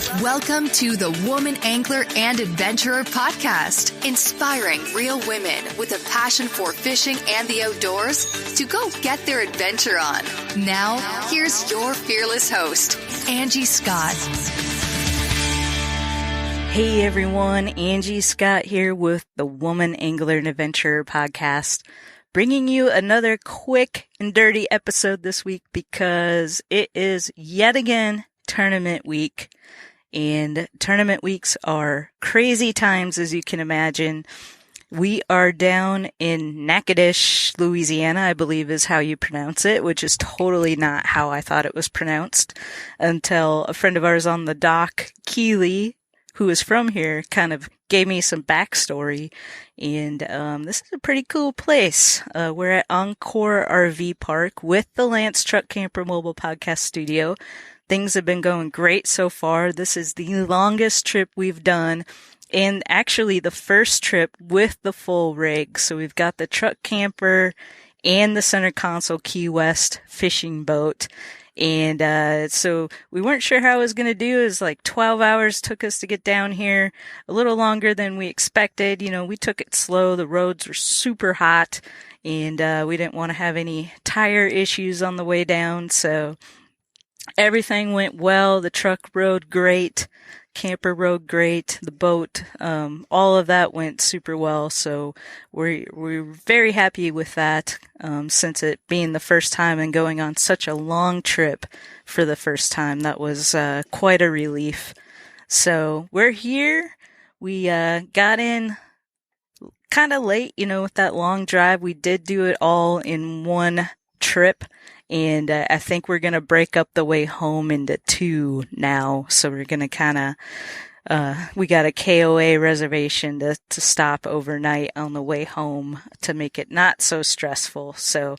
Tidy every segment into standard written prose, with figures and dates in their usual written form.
Welcome to the Woman Angler and Adventurer podcast, inspiring real women with a passion for fishing and the outdoors to go get their adventure on. Now, here's your fearless host, Angie Scott. Hey everyone, Angie Scott here with the Woman Angler and Adventurer podcast, bringing you another quick and dirty episode this week because it is yet again tournament week. And tournament weeks are crazy times, as you can imagine. We are down in Natchitoches, Louisiana, I believe is how you pronounce it, which is totally not how I thought it was pronounced until a friend of ours on the dock, Keely, who is from here, kind of gave me some backstory. And this is a pretty cool place. We're at Encore RV Park with the Lance Truck Camper Mobile Podcast Studio. Things have been going great so far. This is the longest trip we've done, and actually the first trip with the full rig. So we've got the truck camper and the center console Key West fishing boat. And so we weren't sure how it was going to do. It was like 12 hours took us to get down here, a little longer than we expected. You know, we took it slow. The roads were super hot, and we didn't want to have any tire issues on the way down. So everything went well. The truck rode great. Camper rode great. The boat, all of that went super well. So we're very happy with that, since it being the first time and going on such a long trip for the first time. That was, quite a relief. So we're here. We, got in kind of late, you know, with that long drive. We did do it all in one trip. And I think we're going to break up the way home into two now. So we're going to kind of, we got a KOA reservation to stop overnight on the way home to make it not so stressful. So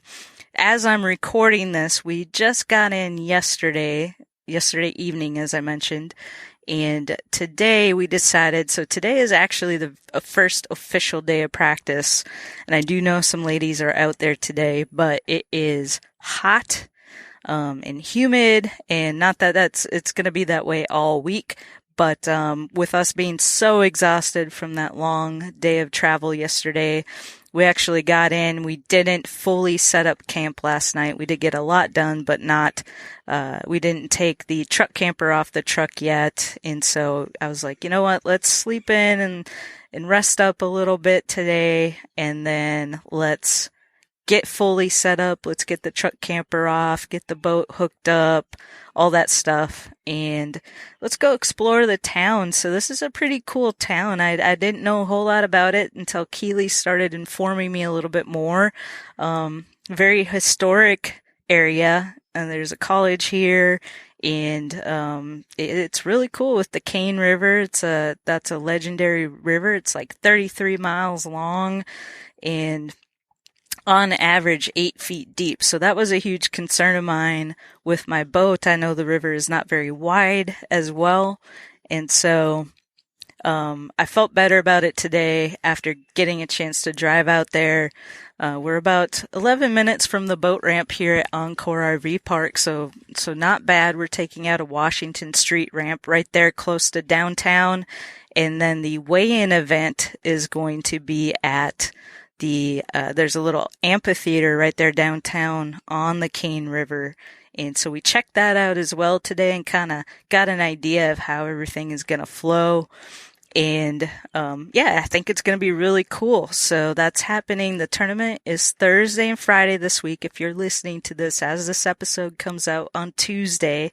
as I'm recording this, we just got in yesterday evening, as I mentioned. And today we decided, so today is actually the first official day of practice. And I do know some ladies are out there today, but it is hot, and humid, and not that it's going to be that way all week. But, with us being so exhausted from that long day of travel yesterday, we actually got in. We didn't fully set up camp last night. We did get a lot done, but not, we didn't take the truck camper off the truck yet. And so I was like, you know what, let's sleep in and rest up a little bit today. And then let's get fully set up. Let's get the truck camper off, get the boat hooked up, all that stuff. And let's go explore the town. So this is a pretty cool town. I didn't know a whole lot about it until Keely started informing me a little bit more. Very historic area. And there's a college here. And it's really cool with the Cane River. That's a legendary river. It's like 33 miles long and on average 8 feet deep. So that was a huge concern of mine with my boat. I know the river is not very wide as well. And so I felt better about it today after getting a chance to drive out there. We're about 11 minutes from the boat ramp here at Encore RV Park. So not bad. We're taking out a Washington Street ramp right there close to downtown. And then the weigh-in event is going to be at there's a little amphitheater right there downtown on the Cane River. And so we checked that out as well today and kind of got an idea of how everything is going to flow. And, I think it's going to be really cool. So that's happening. The tournament is Thursday and Friday this week. If you're listening to this as this episode comes out on Tuesday,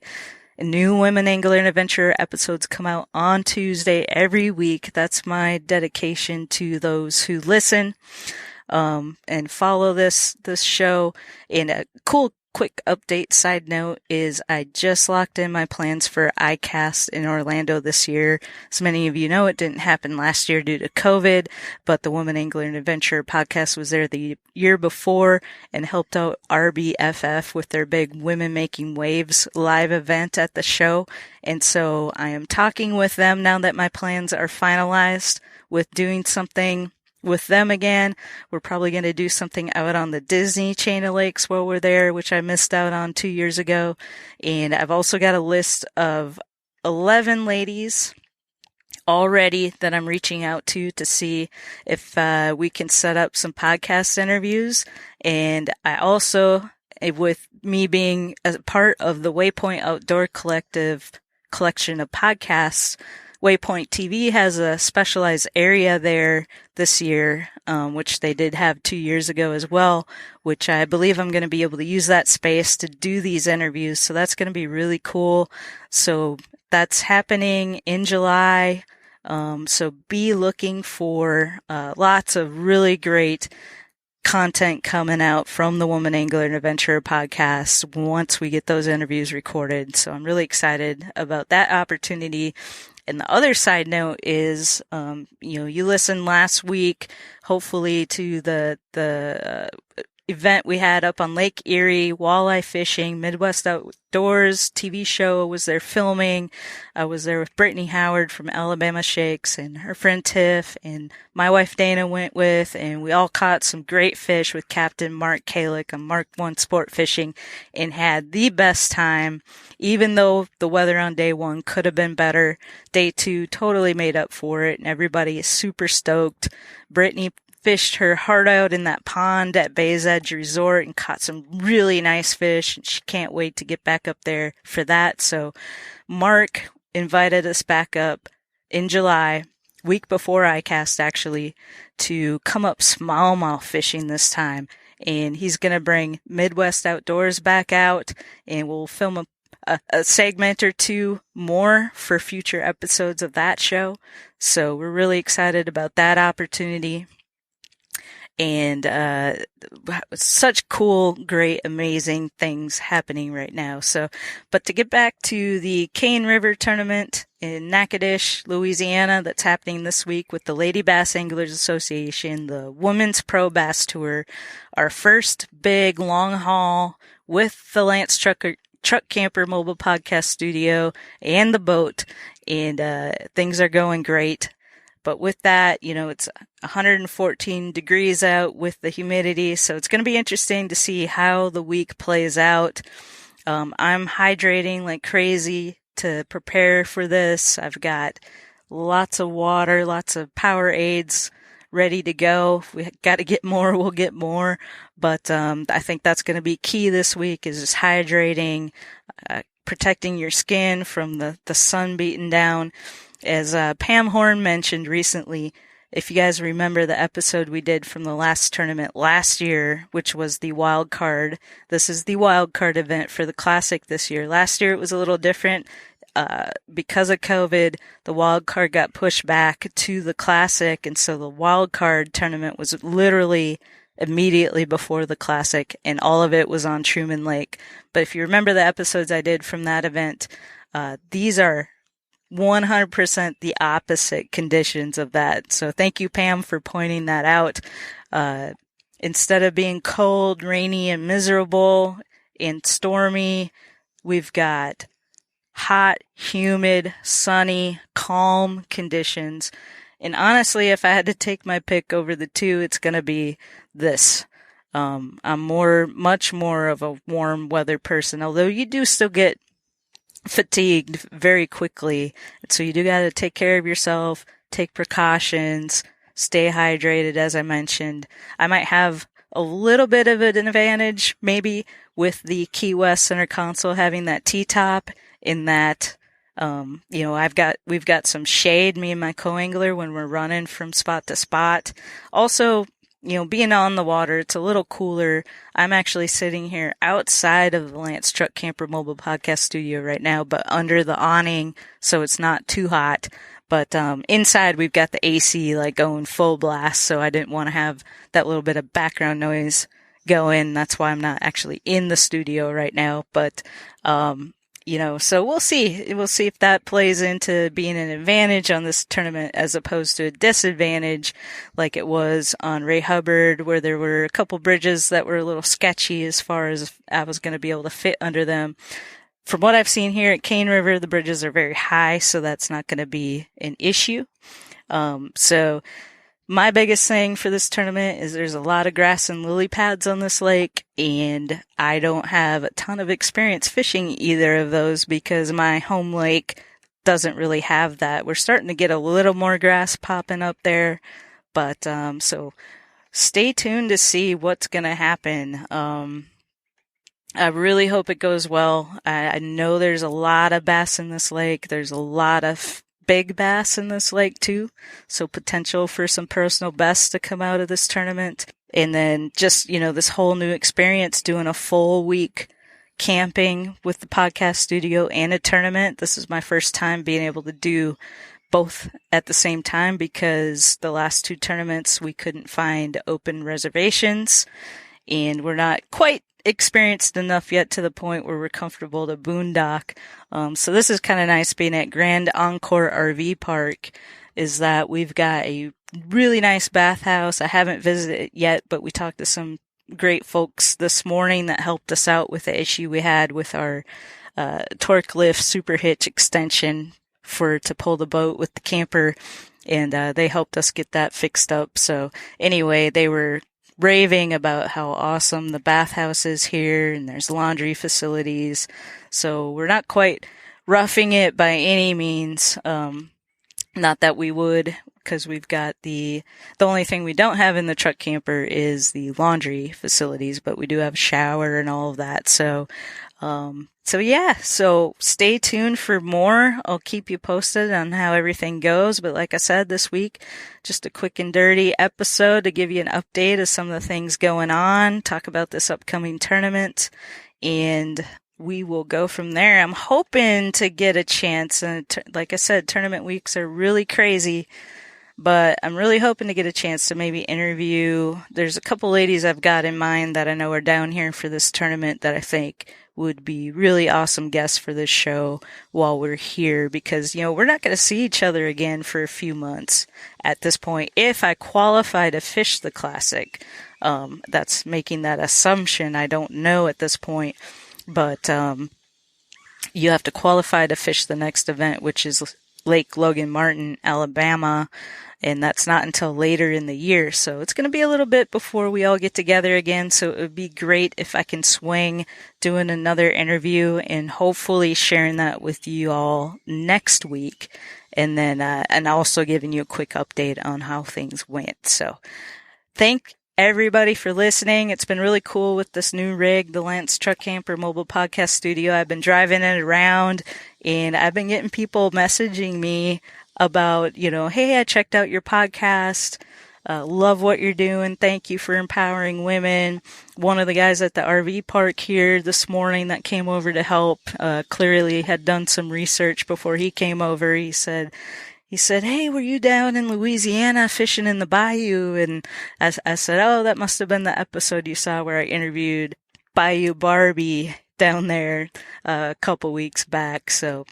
new Women Angler and Adventurer episodes come out on Tuesday every week. That's my dedication to those who listen, and follow this show. And a cool quick update side note is I just locked in my plans for ICAST in Orlando this year. As many of you know, it didn't happen last year due to COVID, but the Woman Angler and Adventurer podcast was there the year before and helped out RBFF with their big Women Making Waves live event at the show. And so I am talking with them now that my plans are finalized with doing something with them again. We're probably going to do something out on the Disney chain of lakes while we're there, which I missed out on 2 years ago. And I've also got a list of 11 ladies already that I'm reaching out to see if we can set up some podcast interviews. And I also, with me being a part of the Waypoint Outdoor Collective collection of podcasts, Waypoint TV has a specialized area there this year, which they did have 2 years ago as well, which I believe I'm going to be able to use that space to do these interviews. So that's going to be really cool. So that's happening in July. So be looking for lots of really great content coming out from the Woman Angler and Adventurer podcast once we get those interviews recorded. So I'm really excited about that opportunity. And the other side note is, you listened last week, hopefully, to the event we had up on Lake Erie, walleye fishing, Midwest Outdoors TV show. I was there filming. I was there with Brittany Howard from Alabama Shakes and her friend Tiff, and my wife Dana went with, and we all caught some great fish with Captain Mark Kalick on Mark 1 Sport Fishing and had the best time. Even though the weather on day 1 could have been better, day 2 totally made up for it, and everybody is super stoked. Brittany fished her heart out in that pond at Bay's Edge Resort and caught some really nice fish, and she can't wait to get back up there for that. So Mark invited us back up in July, week before ICAST actually, to come up smallmouth fishing this time. And he's going to bring Midwest Outdoors back out, and we'll film a segment or two more for future episodes of that show. So we're really excited about that opportunity. And such cool, great, amazing things happening right now. So, but to get back to the Cane River tournament in Natchitoches, Louisiana, that's happening this week with the Lady Bass Anglers Association, the Women's Pro Bass Tour, our first big long haul with the Lance Truck Camper Mobile Podcast Studio and the boat, and things are going great. But with that, it's 114 degrees out with the humidity, so it's going to be interesting to see how the week plays out. I'm hydrating like crazy to prepare for this. I've got lots of water, lots of Powerades ready to go. If we got to get more, we'll get more. But I think that's going to be key this week, is just hydrating, protecting your skin from the sun beating down. As Pam Horn mentioned recently, if you guys remember the episode we did from the last tournament last year, which was the Wildcard. This is the Wildcard event for the Classic this year. Last year it was a little different. Because of COVID, the Wildcard got pushed back to the Classic, and so the Wildcard tournament was literally immediately before the Classic, and all of it was on Truman Lake. But if you remember the episodes I did from that event, these are 100% the opposite conditions of that. So thank you, Pam, for pointing that out. Instead of being cold, rainy, and miserable and stormy, we've got hot, humid, sunny, calm conditions. And honestly, if I had to take my pick over the two, it's going to be this. I'm much more of a warm weather person, although you do still get fatigued very quickly. So you do got to take care of yourself, take precautions, stay hydrated, as I mentioned. I might have a little bit of an advantage maybe with the Key West Center Console having that T-top, in that, we've got some shade, me and my co-angler, when we're running from spot to spot. Also, being on the water, it's a little cooler. I'm actually sitting here outside of the Lance Truck Camper Mobile Podcast Studio right now, but under the awning, so it's not too hot. But inside, we've got the AC like going full blast, so I didn't want to have that little bit of background noise go in. That's why I'm not actually in the studio right now. But so we'll see. We'll see if that plays into being an advantage on this tournament as opposed to a disadvantage like it was on Ray Hubbard, where there were a couple bridges that were a little sketchy as far as I was going to be able to fit under them. From what I've seen here at Cane River, the bridges are very high, so that's not going to be an issue. So my biggest thing for this tournament is there's a lot of grass and lily pads on this lake, and I don't have a ton of experience fishing either of those because my home lake doesn't really have that. We're starting to get a little more grass popping up there, but so stay tuned to see what's going to happen. I really hope it goes well. I know there's a lot of bass in this lake. There's a lot of big bass in this lake too, so potential for some personal bests to come out of this tournament. And then just, this whole new experience doing a full week camping with the podcast studio and a tournament. This is my first time being able to do both at the same time, because the last 2 tournaments we couldn't find open reservations, and we're not quite experienced enough yet to the point where we're comfortable to boondock. So this is kind of nice being at Grand Encore RV Park, is that we've got a really nice bathhouse. I haven't visited it yet, but we talked to some great folks this morning that helped us out with the issue we had with our torque lift super hitch extension to pull the boat with the camper, and they helped us get that fixed up. So anyway, they were raving about how awesome the bathhouse is here, and there's laundry facilities. So we're not quite roughing it by any means. Not that we would, because we've got the only thing we don't have in the truck camper is the laundry facilities, but we do have a shower and all of that. So stay tuned for more. I'll keep you posted on how everything goes. But like I said, this week, just a quick and dirty episode to give you an update of some of the things going on, talk about this upcoming tournament, and we will go from there. I'm hoping to get a chance, and like I said, tournament weeks are really crazy, but I'm really hoping to get a chance to maybe interview. There's a couple ladies I've got in mind that I know are down here for this tournament that I think would be really awesome guests for this show while we're here, because, we're not going to see each other again for a few months at this point. If I qualify to fish the Classic, that's making that assumption. I don't know at this point, but you have to qualify to fish the next event, which is Lake Logan Martin, Alabama, and that's not until later in the year. So it's going to be a little bit before we all get together again. So it would be great if I can swing doing another interview and hopefully sharing that with you all next week. And then, and also giving you a quick update on how things went. So thank everybody for listening. It's been really cool with this new rig, the Lance Truck Camper Mobile Podcast Studio. I've been driving it around, and I've been getting people messaging me about, hey, I checked out your podcast. Love what you're doing. Thank you for empowering women. One of the guys at the RV park here this morning that came over to help, clearly had done some research before he came over. He said, hey, were you down in Louisiana fishing in the bayou? And I said, oh, that must have been the episode you saw where I interviewed Bayou Barbie down there a couple weeks back. So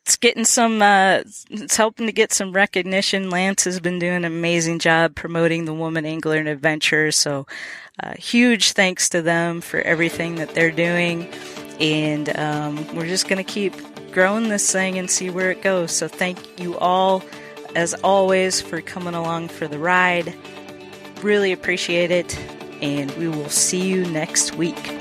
it's getting it's helping to get some recognition. Lance has been doing an amazing job promoting the Woman Angler and Adventure. So huge thanks to them for everything that they're doing. And we're just going to keep growing this thing and see where it goes. So thank you all, as always, for coming along for the ride. Really appreciate it. And we will see you next week.